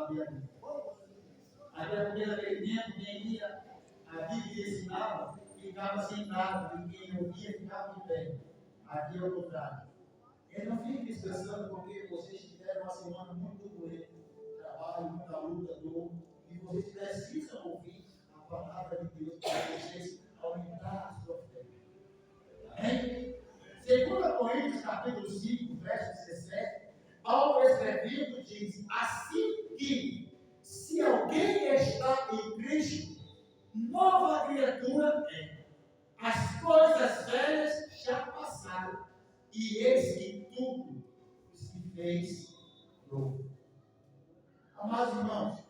abrir a Bíblia. Aí a primeira vez dentro, quem lia a Bíblia e ensinava, ficava sentado, e quem ouvia ficava de pé. Aqui é o contrário. Ele não fica descansando porque vocês tiveram uma semana muito doente, trabalho, muita luta, dor, e vocês precisam ouvir a palavra de Deus para vocês aumentar a sua fé. Amém? 2 Coríntios capítulo 5, verso 17, Paulo escrevendo diz, assim que se alguém está em Cristo, nova criatura é. As coisas velhas já passaram, e eis que tudo se fez novo. Amados irmãos,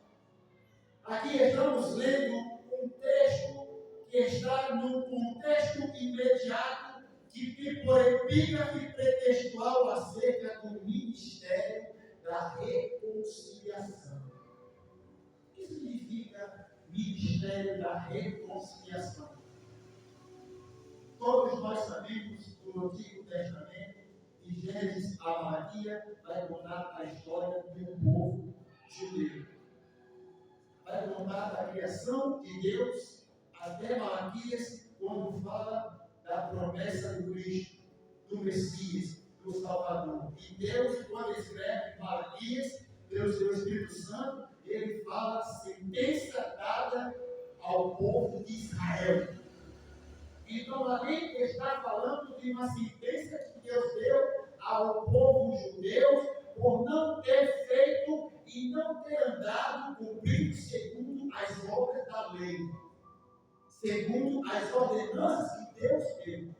aqui estamos lendo um texto que está num contexto imediato que tem por epígrafe pretextual acerca do ministério da reconciliação. O que significa ministério da reconciliação? Todos nós sabemos do Antigo Testamento, de Gênesis a Malaquias, vai contar a história de um povo judeu. Vai contar da criação de Deus até Malaquias, quando fala da promessa do Cristo, do Messias, do Salvador. E Deus, quando escreve Malaquias, pelo seu Espírito Santo, ele fala sentença dada ao povo de Israel. Então, ali está falando de uma sentença que Deus deu ao povo judeu por não ter feito e não ter andado cumprindo segundo as obras da lei, segundo as ordenanças que Deus deu.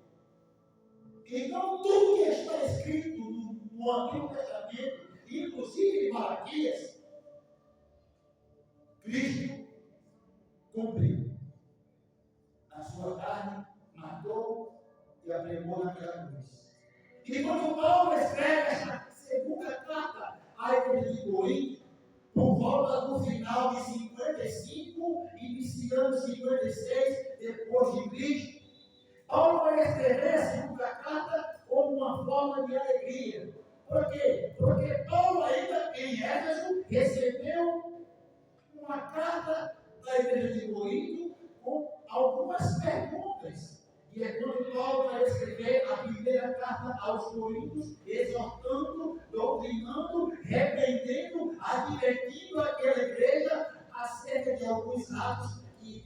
Então, tudo que está escrito no Antigo Testamento, inclusive em Malaquias, Cristo cumpriu. A sua carne matou e apregou naquela cruz. E quando Paulo escreve essa segunda carta à igreja de Corinto, por volta do final de 55, iniciando 56, depois de Cristo, Paulo vai escrever a segunda carta como uma forma de alegria. Por quê? Porque Paulo ainda em Éfeso recebeu uma carta da igreja de Corinto com algumas perguntas. E é quando Paulo vai escrever a primeira carta aos Coríntios, exortando, doutrinando, repreendendo, advertindo aquela igreja acerca de alguns atos que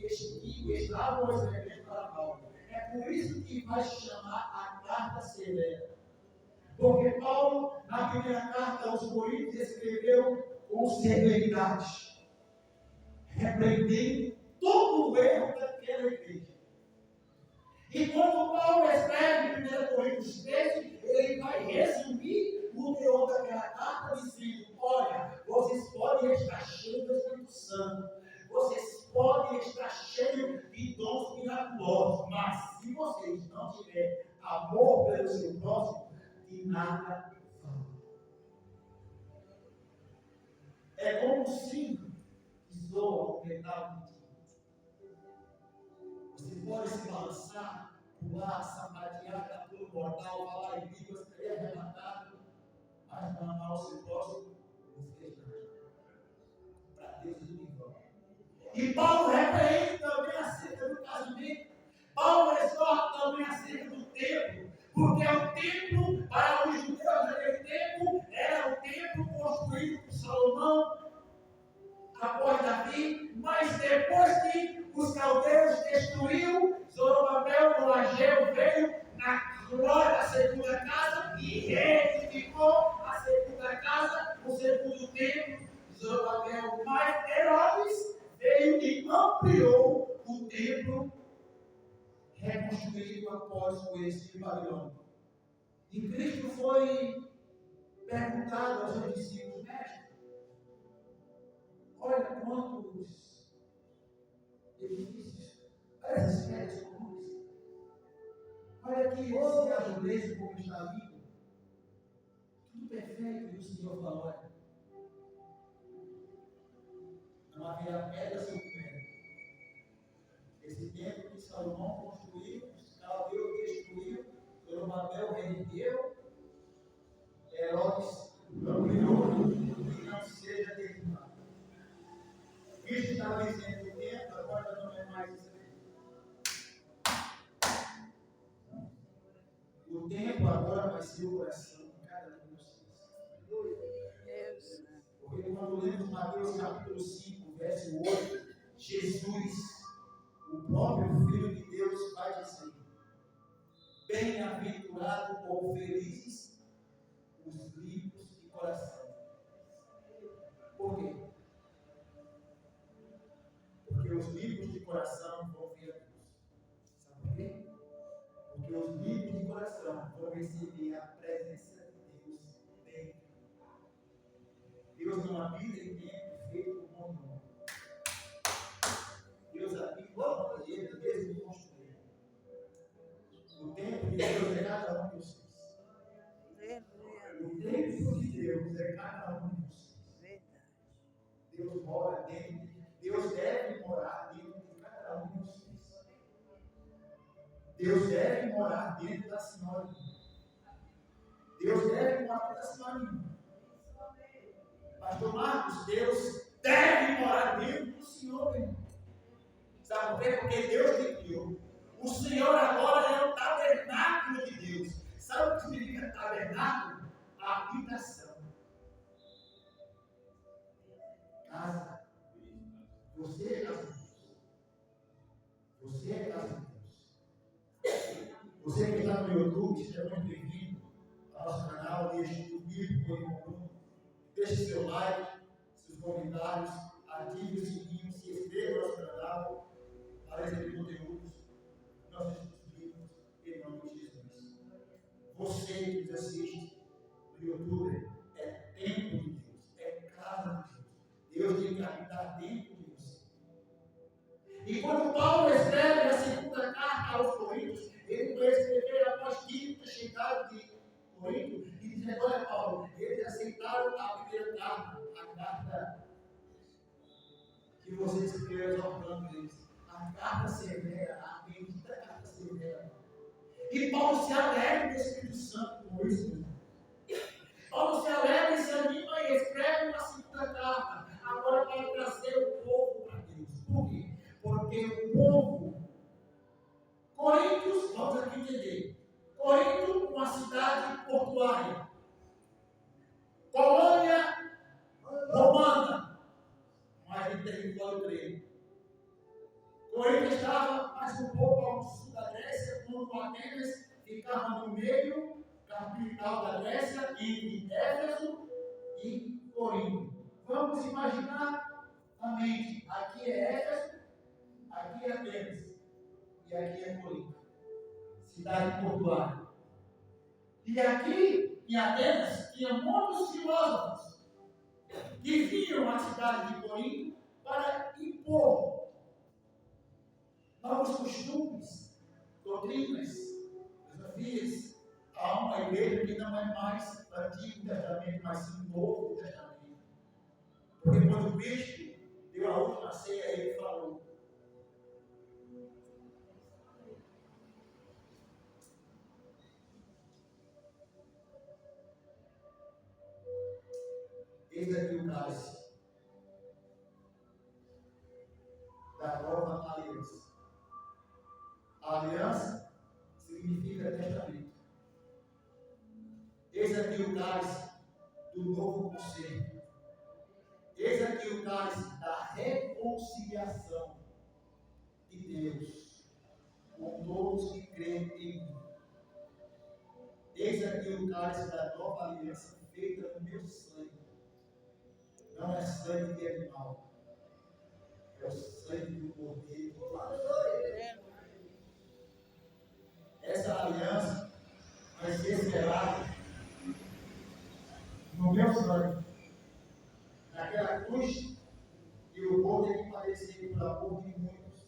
estavam escrevendo para Paulo. É por isso que vai chamar a carta severa. Porque Paulo, na primeira carta aos Coríntios, escreveu com severidade, repreendendo todo o erro daquela igreja. E quando Paulo escreve em 1 Coríntios 13, ele vai resumir o teor daquela carta dizendo, olha, vocês podem estar cheios do Espírito Santo, vocês podem estar cheios de dons miraculosos, mas se vocês não tiverem amor pelo seu próximo, de nada vale. É como um sino que soa o metal contigo. Você pode se balançar, pular, sapatear, dar pelo mortal, falar em línguas, ser arrebatado, mas não amar o seu próximo, não fez nada. Para Deus é tudo igual. E Paulo repreende também acerca do casamento. Paulo exorta também acerca do templo, porque o templo, para os judeus daquele tempo, era o templo construído por Salomão, após Davi, mas depois que os caldeus destruiu, Zorobabel, o Ageu, veio na glória da segunda casa e reedificou a segunda casa, o segundo templo, Zorobabel, mas Herodes veio e ampliou o templo reconstruído após o êxito de Babilônia. E Cristo foi perguntado aos seus discípulos, mestre, olha quantos edifícios, olha essas pedras comuns, olha aqui esse azulejo como está ali, tudo perfeito. E o Senhor falou, olha, não haverá pedra sobre pedra. Esse templo que Salomão construiu, os caldeus destruiu, Zorobabel reergueu, Herodes ampliou, e não seja derrubado. agora vai ser o coração de cada um de vocês. Porque quando lemos Mateus capítulo 5, verso 8, Jesus, o próprio Filho de Deus, vai dizer: bem-aventurado ou felizes os limpos de coração. Por quê? Porque os limpos de coração vão ver a Deus. Sabe por quê? Porque os limpos de coração vão receber a presença de Deus dentro. Deus não habita em templo feito por homem. Deus habita em ele mesmo construiu. O templo de Deus é cada um de vocês. O templo de Deus é cada um de vocês. Deus mora dentro, Deus deve morar dentro de cada um de vocês. Deus deve morar dentro da senhora. Deus deve morar dentro da senhora. Pastor Marcos, Deus deve morar dentro do Senhor, irmão. Sabe por quê? Porque Deus te criou. O Senhor agora é o tabernáculo de Deus. Sabe o que significa tabernáculo? Habitação. Casa. Você é casa de Deus. Você é casa de Deus. Você que está no YouTube, seja muito bem-vindo ao nosso canal. Deixe o vídeo com o Bruno. Deixe seu like, seus comentários, ative o sininho, se inscreva no nosso canal para receber conteúdos, nossos livros, em nome de Jesus. Você que nos assiste no YouTube é templo de Deus, é casa de Deus. Deus tem que habitar dentro de você. E quando Paulo escreve a segunda carta aos Coríntios, ele vai escrever após Tito ter chegado de Corinto, e diz: olha, Paulo, eles aceitaram a primeira carta, a carta que você escreveu exortando eles, a carta severa, a bendita carta severa. E Paulo se alegra do Espírito Santo com isso. Paulo se alegra e se anima e escreve uma segunda carta, agora para trazer o povo para Deus. Por quê? Porque o povo, Coríntios, vamos aqui entender. Corinto, uma cidade portuária. Colônia romana, mais em território grego. Corinto estava mais um pouco ao sul da Grécia, quando Atenas ficava no meio, capital da Grécia, entre Éfeso e Corinto. Vamos imaginar a mente: aqui é Éfeso, aqui é Atenas e aqui é Corinto, cidade portuária. E aqui em Atenas tinha muitos filósofos que vinham à cidade de Corinto para impor novos costumes, doutrinas, filosofias a uma igreja que não é mais Antigo Testamento, mas sim Novo Testamento. Porque quando Cristo deu a última ceia, ele falou: eis aqui o cálice da nova aliança. A aliança significa testamento. Eis aqui o cálice do novo concerto. Eis aqui o cálice da reconciliação de Deus com todos que creem em mim. Eis aqui o cálice da nova aliança feita no meu sangue. Não é sangue de animal, é o sangue do Cordeiro. Essa aliança vai ser selada no meu sangue, naquela cruz, e eu vou ter que padecer por amor de muitos.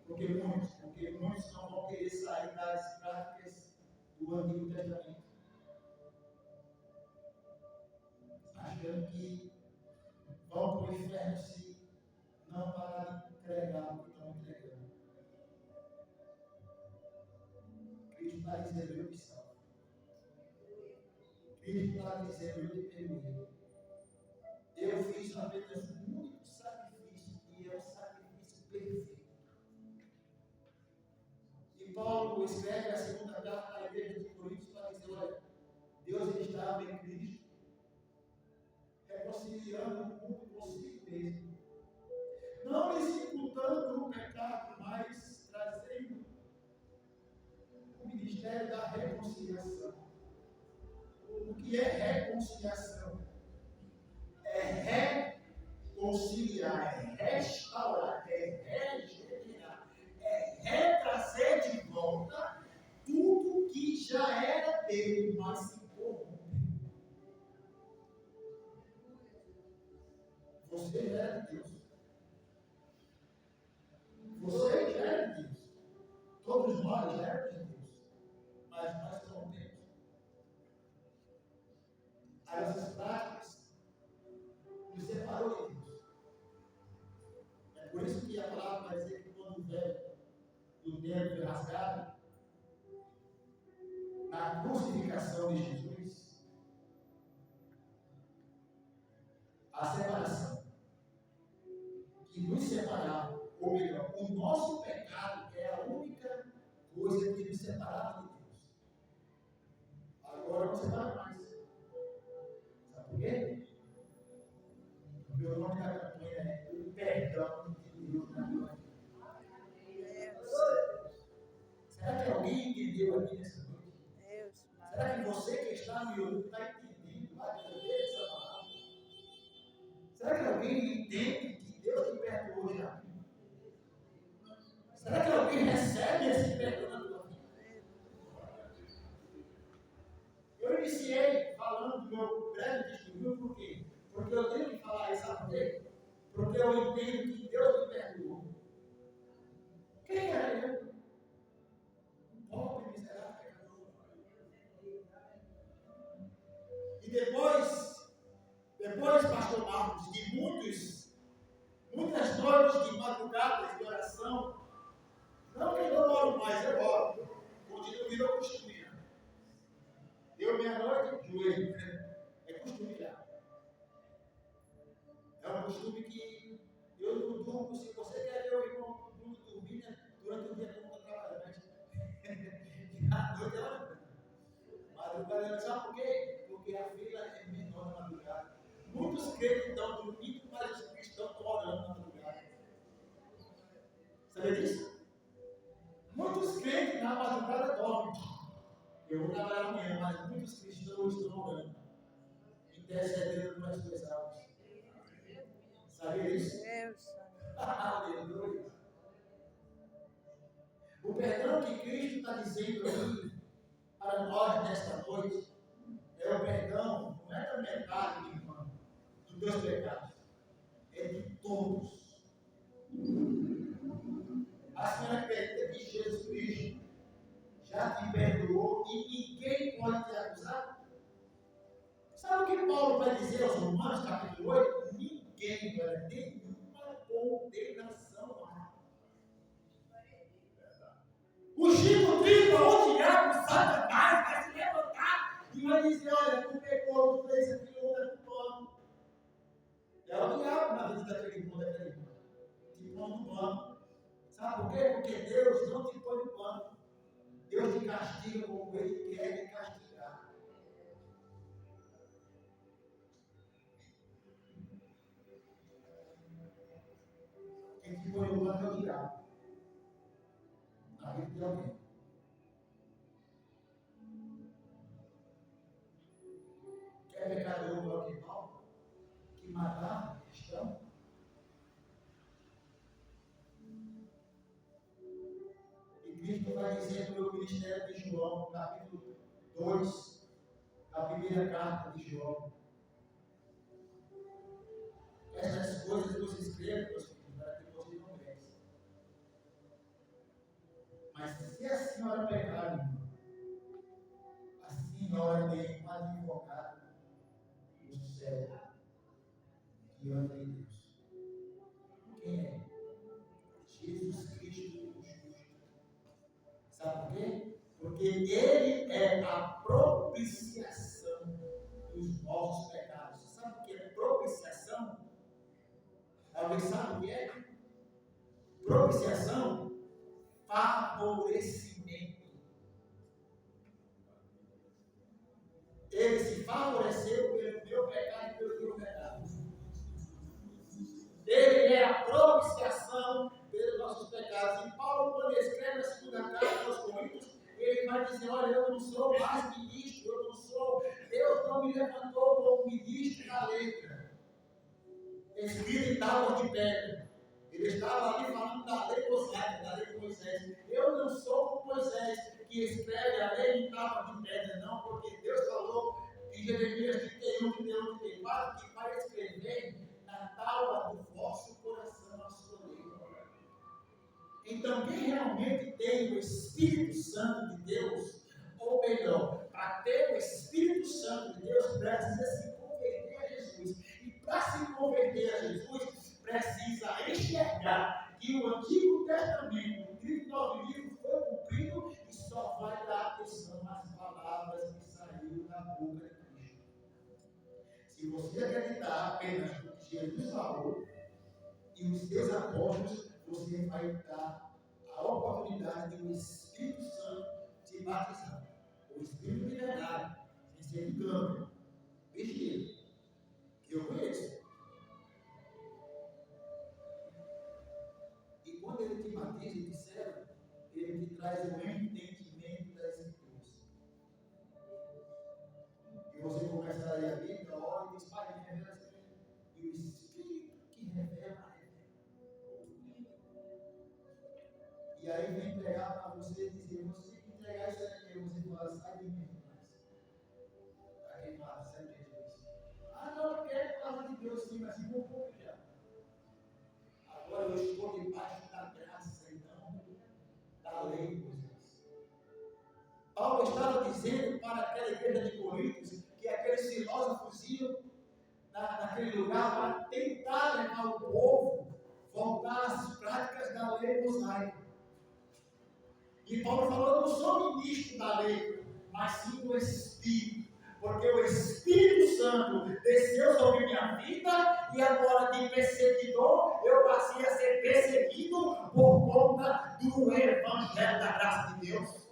Porque muitos não vão querer sair das práticas do Antigo Testamento, achando que vão para o inferno se não parar de entregar o que estão entregando. Cristo está dizendo: eu te salvo. Cristo está dizendo: eu te perdoei. Eu fiz apenas um único sacrifício, e é o sacrifício perfeito. E Paulo escreve a segunda carta à igreja de Corinto reconciliando o mundo consigo mesmo. Não lhes imputando o pecado, mas trazendo o ministério da reconciliação. O que é reconciliação? É reconciliar, é restaurar, é regenerar, é retrazer de volta tudo que já era dele, mas se corrompeu. Você já era de Deus. Você já era de Deus. Todos nós já éramos de Deus. Mas nós corrompemos. As nossas práticas nos separou de Deus. É por isso que a palavra vai dizer que quando o véu do tempo foi rasgado, na crucificação de Jesus, a separação que nos separava, ou melhor, o nosso pecado é a única coisa que nos separava de Deus. Agora não separa mais. Sabe por quê? Porque o nome da campanha é o perdão de Deus na minha vida. Será que alguém entendeu aqui nessa noite? Será que você que está me ouvindo está entendendo lá de essa palavra? Será que alguém entende que Deus te perdoou já? Será que alguém recebe esse perdão na tua vida? Eu iniciei falando do meu breve testemunho, por quê? Porque eu tenho que falar isso, sabe por quê? Porque eu entendo que Deus me perdoou. Quem era eu? Um pobre, miserável pecador. E depois, pastor Marcos, de muitas noites de madrugadas de oração, não que eu não oro mais, eu oro. Continuo virou costume. Deu meia-noite, joelho. É costume já. É um costume que eu não durmo. Se você quer ver o irmão Bruno dormir, durante o dia eu não estou trabalhando. À noite ela madrugada, sabe por quê? Porque a fila é menor na madrugada. Muitos crentes estão dormindo, mas os cristãos estão orando na madrugada. Sabe disso? Muitos crentes na madrugada dormem. Eu vou trabalhar amanhã, mas muitos cristãos estão orando, intercedendo pelas suas almas. Sabia disso? Aleluia. O perdão que Cristo está dizendo aqui para nós nesta noite é o perdão, não é da metade, meu irmão, dos teus pecados, é de todos. A senhora acredita que Jesus Cristo já te perdoou e ninguém pode te acusar? Sabe o que Paulo vai dizer aos Romanos, capítulo 8? Ninguém, olha, nenhuma condenação há. O Chico Tripla, o diabo, o Satanás, vai se levantar e vai dizer: olha, tu pecou, tu fez aquilo, outra pano. É o diabo na vida daquele mundo, daquele mundo. Te põe no pano. Sabe por quê? Porque Deus não te põe no pano. Deus te castiga como Ele quer te castigar. Quem te põe no pano é o diabo. Na vida de alguém. Quer pecador igual que Paulo? Que matar cristão? E Cristo vai dizer no meu ministério de João, capítulo 2, a primeira carta de João. Essas coisas você escreve, meus filhos, para que você não peque. Mas se a senhora pecar, irmão, a senhora tem um advogado no céu que anda em Deus. Quem é? Jesus Cristo, o justo. Sabe por quê? Porque Ele é a propiciação dos nossos pecados. Você sabe o que é propiciação? Alguém sabe o que é? Propiciação, favorecimento. Ele se favoreceu pelo meu pecado e pelo teu pecado. dizer, olha, eu não sou mais ministro, eu não sou, Deus não me levantou como ministro da letra, escrito em tábua de pedra. Ele estava ali falando da lei mosaica, da lei de Moisés. Eu não sou como Moisés, que escreve a lei em tábua de pedra, não, porque Deus falou em Jeremias 31, 31, 34, que vai escrever na tábua do vosso coração a sua lei. Então, quem realmente tem o Espírito Santo de Deus, ou melhor, para ter o Espírito Santo de Deus, precisa se converter a Jesus. E para se converter a Jesus, precisa enxergar que o Antigo Testamento, o 39 livros, foi cumprido e só vai dar atenção às palavras que saíram da boca de Cristo. Se você acreditar apenas no que Jesus falou e os seus apóstolos, você vai dar a oportunidade de o Espírito Santo te batizar. O Espírito de verdade, sem ser engano, vigília, que eu conheço. E quando ele te batiza e te serve, ele te traz o entendimento das Escrituras. E você começa a ler a Bíblia, ora e diz, Pai, me revela essa Bíblia. E o Espírito que revela. E aí vem entregar para você e dizer, você tem que entregar isso aqui. Você fala, sai de mim. Aí fala, sai de Jesus. Ah, não, eu quero a palavra de Deus sim, mas ficou um pouco já. Agora eu estou debaixo da graça e não da lei de Moisés. Paulo estava dizendo para aquela igreja de Coríntios que aqueles filósofos iam naquele lugar para tentar levar o povo voltar às práticas da lei mosaica. E Paulo falou, eu não sou ministro da lei, mas sim do Espírito. Porque o Espírito Santo desceu sobre minha vida e agora de perseguidor eu passei a ser perseguido por conta do Evangelho da graça de Deus.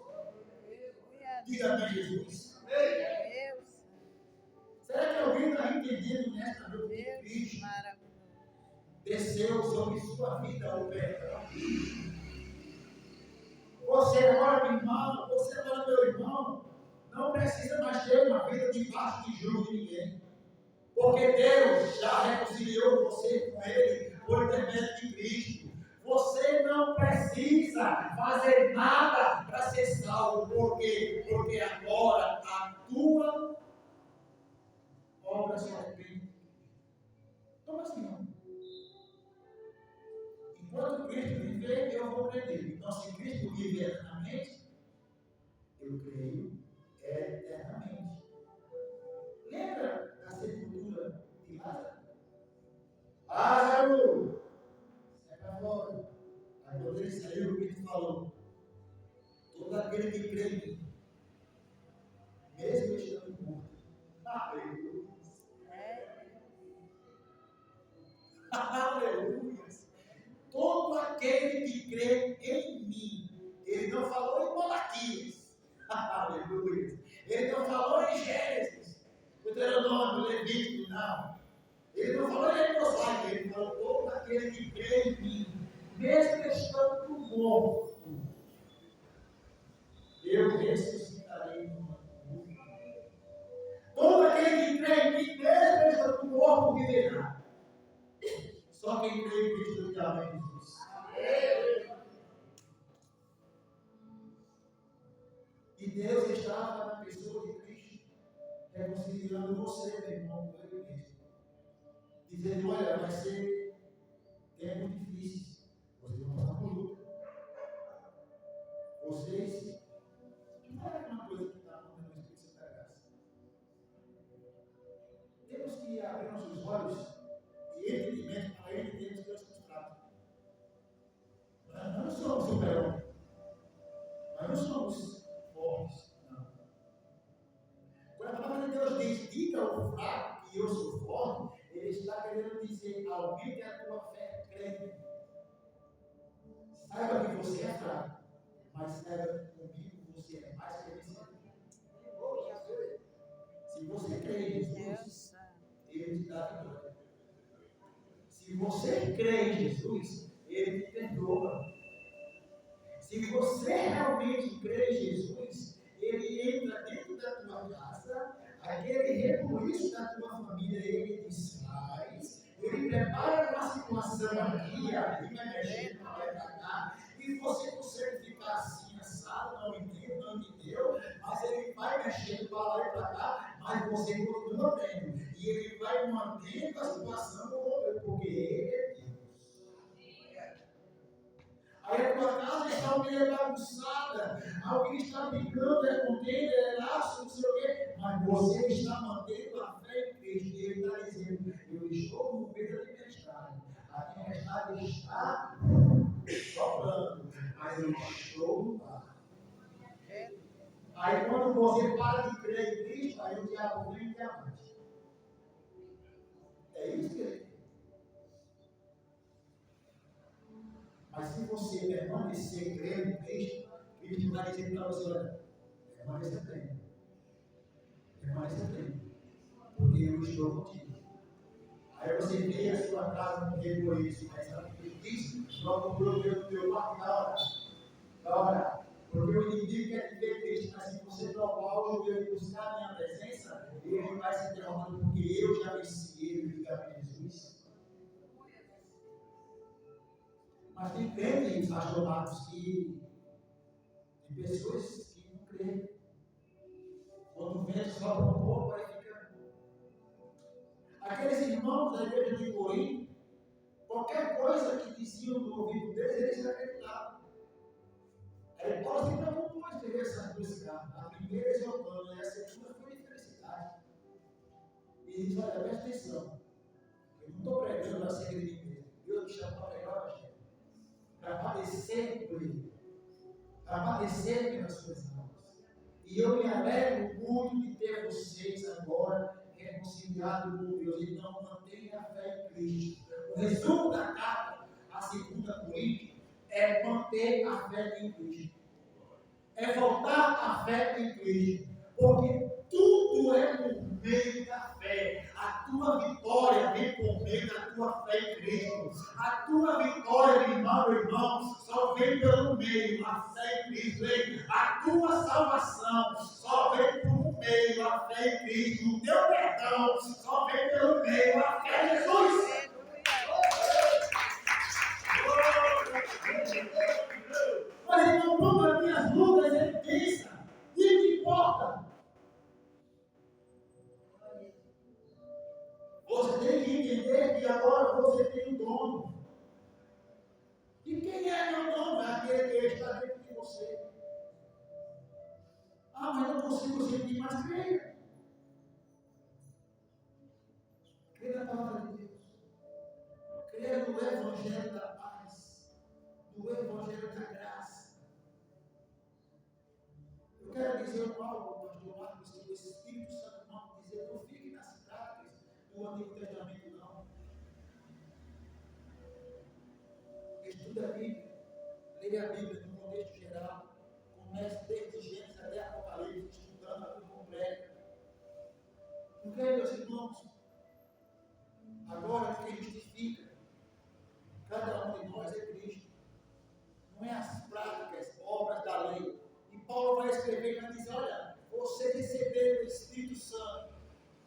Diga-me, Jesus. Será que alguém está entendendo nesta noite que Cristo desceu sobre sua vida o perdão? Você agora, meu irmão, você agora, meu irmão, não precisa mais ter uma vida debaixo de jugo de ninguém. Porque Deus já reconciliou você com Ele por intermédio de Cristo. Você não precisa fazer nada para ser salvo. Por quê? Porque agora a tua obra só depende. Como assim, não? Enquanto Cristo viver, eu vou crer. Então, se Cristo vive eternamente, eu creio eternamente. Lembra da sepultura de Lázaro? Lázaro! Sai para fora. Aí quando ele saiu, o Cristo falou: todo aquele que crê em mim, mesmo estando morto, aleluia. Aleluia. Todo aquele que crê em mim. Ele não falou em Malaquias. Aleluia. Ele não falou em Gênesis, Deuteronômio, Levítico, não. Ele não falou em Mosaico, ele falou todo aquele que crê em mim, mesmo estando morto, eu ressuscitarei no mundo. Todo aquele que crê em mim, mesmo estando morto, viverá. Só quem crê em Cristo que amém Jesus. E Deus estava na pessoa de Cristo, reconciliando você, meu irmão, com Ele mesmo. Dizendo, olha, vai ser tempo difícil. Vocês vão passar por luta. Vocês, não é uma coisa que está acontecendo no Espírito Santo da Graça. Temos que abrir nossos olhos e entendimento para entendermos Deus nos trata. Nós não somos super-homens. Nós não somos fortes. Não. Quando a palavra de Deus diz, diga ao fraco que eu sou forte, Ele está querendo dizer, aumente a tua fé crente. Saiba que você é fraco, mas saiba comigo você é mais que vencedor. Se você crê em Jesus, Ele te dá vitória. Se você crê em Jesus, Ele te perdoa. Se você realmente crê em Jesus, ele entra dentro da tua casa, aquele rebuliço da tua família, ele desfaz, ele prepara uma situação aqui, ali, vai mexer, vai pra cá, e você consegue ficar assim, assado, não entendo, não entendeu, mas ele vai mexendo para lá e para cá, mas você continua vendo, e ele vai mantendo a situação porque ele é Deus. Aí a tua casa está meio bagunçada, alguém está brincando, é contendo, é laço, não sei o quê, mas você está mantendo a fé em Cristo, e ele está dizendo, eu estou no meio da tempestade, a tempestade está soprando, mas eu estou no mar. Aí quando você para de crer em Cristo, aí o diabo vem e te abate. É isso que ele quer. Mas se você permanecer crendo em Cristo, Cristo vai dizer para você, olha, permaneça crendo. Permaneça crendo. Porque eu estou contigo. Aí você vê a sua casa com egoísmo, mas sabe o que ele diz? Logo procura o teu quarto da hora. Porque o inimigo quer te ver Cristo, mas se você provar o joelho e buscar a minha presença, ele vai se derrotando, porque eu já venci ele, liga Jesus. Mas tem crentes, pastor Marcos, que tem pessoas que não creem. Quando o vento sopra um pouco, aí fica. Aqueles irmãos da igreja de Corinto, qualquer coisa que diziam no ouvido deles, eles acreditavam. Aí Paulo se preocupou em escrever essas duas cartas. A primeira exaltando, e a segunda foi de felicidade. E ele diz: olha, presta atenção. Eu não estou pregando para ser de mim mesmo. Deus me chama para pregar o evangelho. Para padecer por ele. Para padecer pelas suas almas. E eu me alegro muito de ter vocês agora reconciliados com Deus. Então, mantenha a fé em Cristo. O resumo da carta, a segunda Coríntios, é manter a fé em Cristo. É voltar a fé em Cristo. Porque tudo é por meio da fé. A tua vitória vem por meio da tua fé em Cristo. A tua vitória, meu irmão, só vem pelo meio, a fé em Cristo. Hein? A tua salvação só vem por meio, a fé em Cristo. O teu perdão só vem pelo meio, a fé em Jesus. Mas então, quando as minhas lutas, ele pensa, e o que importa? Você tem que entender que agora você tem um dono. E quem é meu dono? É aquele que está dentro de você. Ah, mas eu não consigo sentir mais. Creia. Creia na palavra de Deus. Creia no Evangelho da paz. No Evangelho da graça. Eu quero dizer algo, pastor Marcos, que o Espírito Santo não dizer, não fique nas práticas do Antigo Testamento, não. Estuda a Bíblia, leia a Bíblia no contexto geral, comece desde Gênesis até Apocalipse, estudando a Bíblia completa. Não creia, meus irmãos? Agora que justifica, cada um de nós é Cristo. Não é as práticas, obras da lei. E Paulo vai escrever e vai dizer: olha, você recebeu o Espírito Santo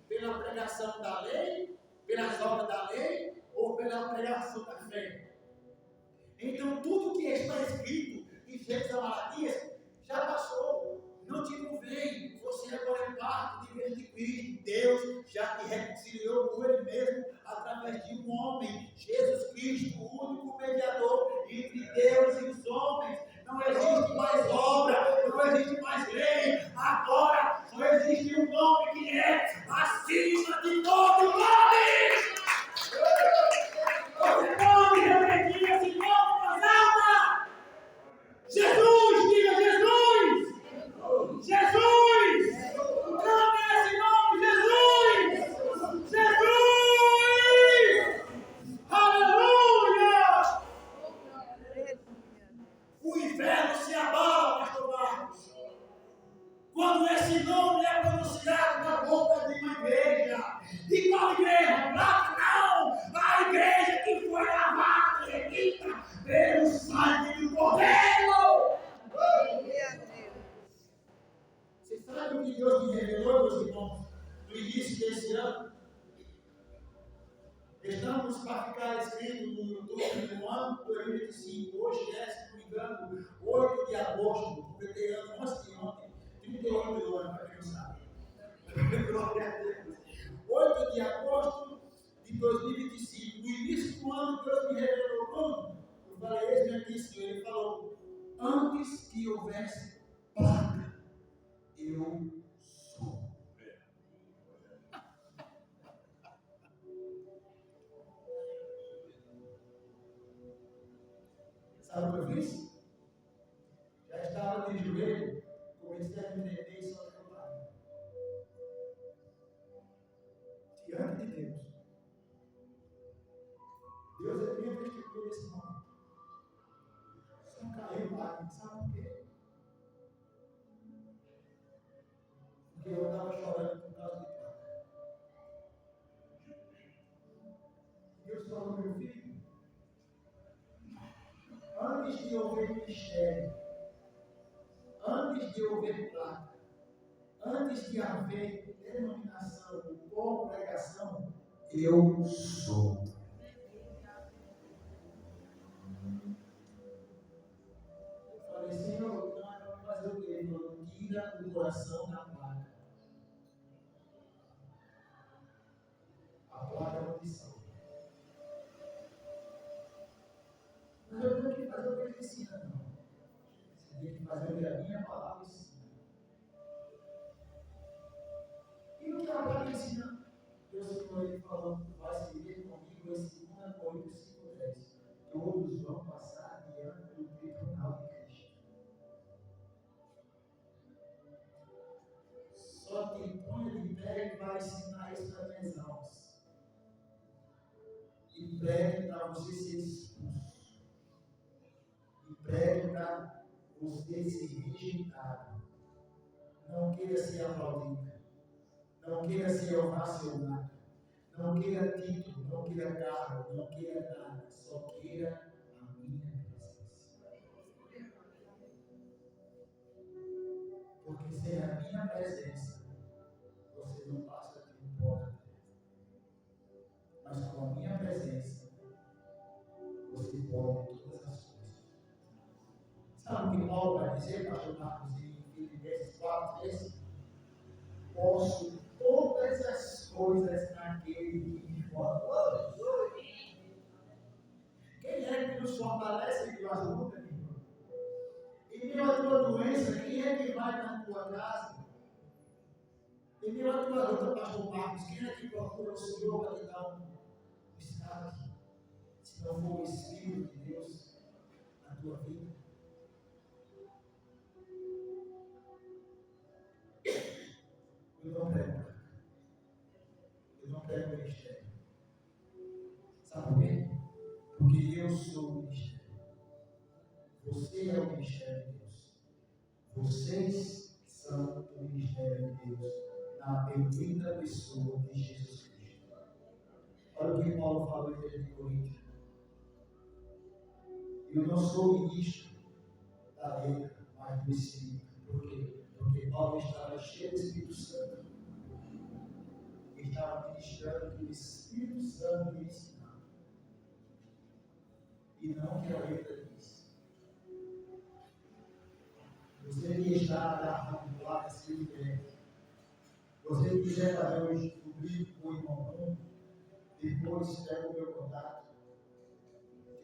pela pregação da lei, pelas obras da lei, ou pela pregação da fé. Então, tudo que está escrito em Gênesis a Malaquias já passou. Não te convém. Você agora é parte de igreja de Cristo. Deus já te reconciliou com Ele mesmo através de um homem, Jesus Cristo, o único mediador entre Deus e os homens. Não existe mais obra, não existe mais lei. Agora só existe um nome que é acima de todo nome. Você pode repetir esse nome mais alta? Jesus, diga Jesus! Jesus! Clame esse nome, Jesus! Jesus! Estamos para ficar escrito no YouTube no ano de 2025. Hoje é, se não me engano, 8 de agosto. Completei ano ontem, 38 do ano, para quem não sabe. Glória a Deus. 8 de agosto de 2025. No início do ano, Deus me revelou quando? Eu falei, eis-me aqui, Senhor. Ele falou, antes que houvesse placa, eu sou. Sabe o que eu fiz? Já estava de joelho, comecei a me tremer e só reclamar. Diante de Deus. Deus é minha testemunha nesse momento. Só caiu lá, sabe por quê? Porque eu estava chorando por causa de placa. Deus falou, meu filho, antes de ouvir mistério, antes de ouvir placa, antes de haver denominação ou congregação, eu sou. Eu falei, Senhor, não é para fazer o quê? Ele falou, tira o coração da placa. A placa é uma missão. Mas eu tenho que fazer o que ele ensina, não. Você tem que fazer o que a minha palavra ensina. E o que a palavra ensina? Deus falou, vai se ver comigo em 2 Coríntios 5:10. Todos vão passar diante do tribunal de Cristo. Só quem põe de pé vai ensinar isso para minhas almas. E pregue para você ser expulso. E pregue para você ser rejeitado. Não queira ser aplaudido. Não queira ser ovacionado. Não queira título, não queira carro, não queira nada. Só queira a minha presença. Porque sem a minha presença, você não passa de um pó. Mas com a minha presença, você pode todas as coisas. Sabe o que Paulo vai dizer, pastor Marcos, em Filipenses 4:13? Posso todas as coisas naquele que me fortalece. Quem é que nos fortalece em tuas lutas, meu irmão? Em meio à tua doença, quem é que vai na tua casa? Em meio à tua luta, pastor Marcos, quem é que procura o Senhor para te dar um escape? Se não for o Espírito de Deus na tua vida. Eu não prego. Eu não prego ministério. Sabe por quê? Porque eu sou o ministério. Você é o ministério de Deus. Vocês são o ministério de Deus na bendita pessoa de Jesus Cristo. Olha o que Paulo falou em 1 Coríntios. Eu não sou ministro da letra, mas do Espírito. Por quê? Porque Paulo estava cheio do Espírito Santo. Ele estava ministrando o que o Espírito Santo lhe ensinava. E não o que a letra diz. Você que está agarrado lá nesse livro, você que quiser fazer o livro com o irmão, depois pega o meu contato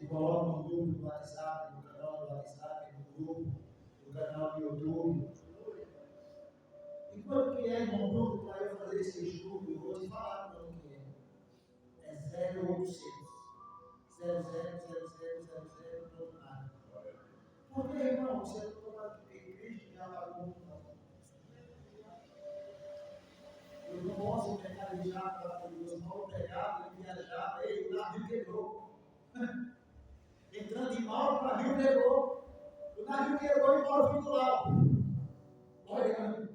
e coloca no grupo do WhatsApp, no canal do WhatsApp, no grupo, no canal do YouTube. E quanto que é, irmão Bruno, para eu fazer esse estudo? Eu vou te falar quanto que é. É 0800 000000 todo nada. Por que, irmão? Você não toma Cristo já pagou muito não. Eu não posso pegar de já para Deus, mal pegado, ele viajava, ele o navio quebrou. Entrando de mal, o navio quebrou. O navio quebrou e Paulo ficou lá. Olha,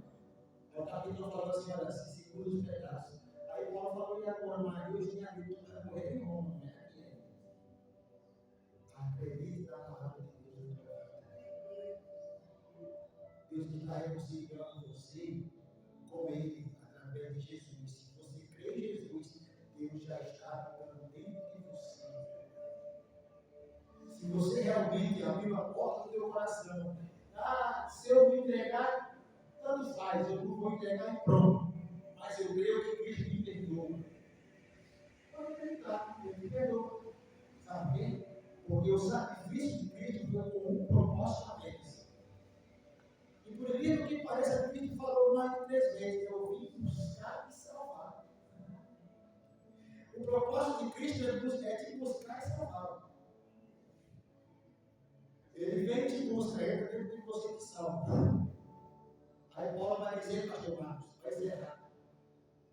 o capítulo falou assim: olha, se segura os pedaços. Aí Paulo falou: e agora, Maria, tinha dito para morrer em Roma, né? Acredite na palavra de Deus. Deus está reconciliando você com Ele através de Jesus. Se você crê em Jesus, Deus já está dando você realmente abriu a porta do teu coração. Se eu me entregar, tanto faz, eu não vou entregar e pronto. Mas eu creio que Cristo me perdoa. Pode acreditar, Ele me perdoa. Sabe por quê? Porque o sacrifício de Cristo foi com um propósito apenas. E por incrível que pareça, Cristo falou mais de 3 vezes: eu vim buscar e salvar. O propósito de Cristo é te buscar e salvar. Ele vem te buscar, ele vem de você te salva. Aí Paulo vai dizer, pastor Marcos, vai encerrar.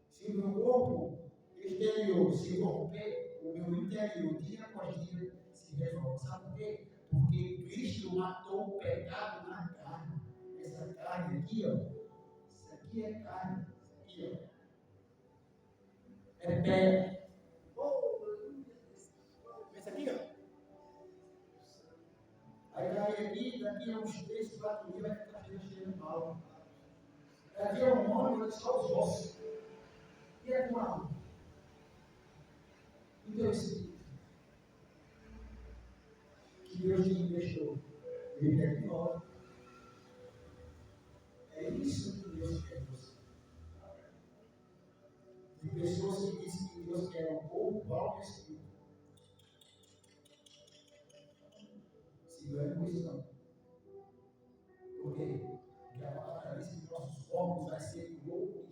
Se o meu corpo exterior se corromper, o meu interior, dia após dia, se resolve. Sabe por quê? Porque Cristo matou o pecado na carne. Essa carne aqui, ó. Isso aqui é carne. Isso aqui, ó. É pele. Isso aqui, ó. Aí vai aqui, daqui a uns 3, 4 dias, vai ficar cheio de mal. Daqui a um ano, vai só os ossos. E a tua alma? E teu espírito? Que Deus te investiu. Ele quer de volta. É isso que Deus quer de você. Tem pessoas que dizem que Deus quer um corpo, alma e espírito. Se engane com isso não. Por quê? Porque a palavra diz que nossos corpos vai ser glorificados.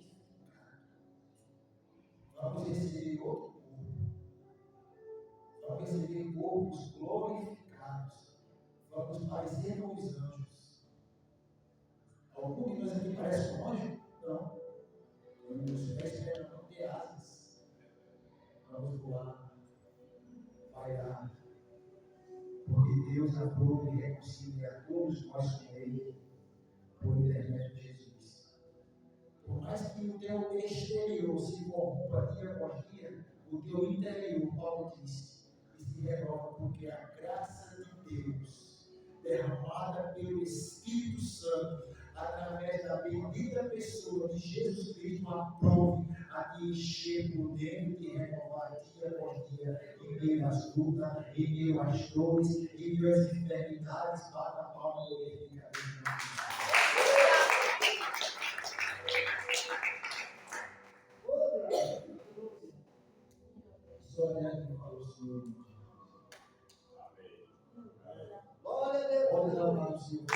Vamos receber outro corpo. Vamos receber corpos glorificados. Vamos parecer com os anjos. Algum de nós aqui parece um anjo? Não. Quando você está esperando não ter asas, vamos voar. Vai dar. Porque Deus aprova e reconcilia todos nós com Ele por intermédio de Jesus. Por mais que o teu exterior se corrompa dia após dia, o teu interior, Paulo disse, e se renova, porque a graça de Deus, derramada pelo Espírito Santo, através da bendita pessoa de Jesus Cristo, aprove a te encher por dentro e te renovar dia após dia, em meio às lutas, em meio às dores, em meio às enfermidades, bata a palma e glorifica a Deus. Só olhando que falou o Senhor. Amém. Glória a Deus. Pode dar o Senhor.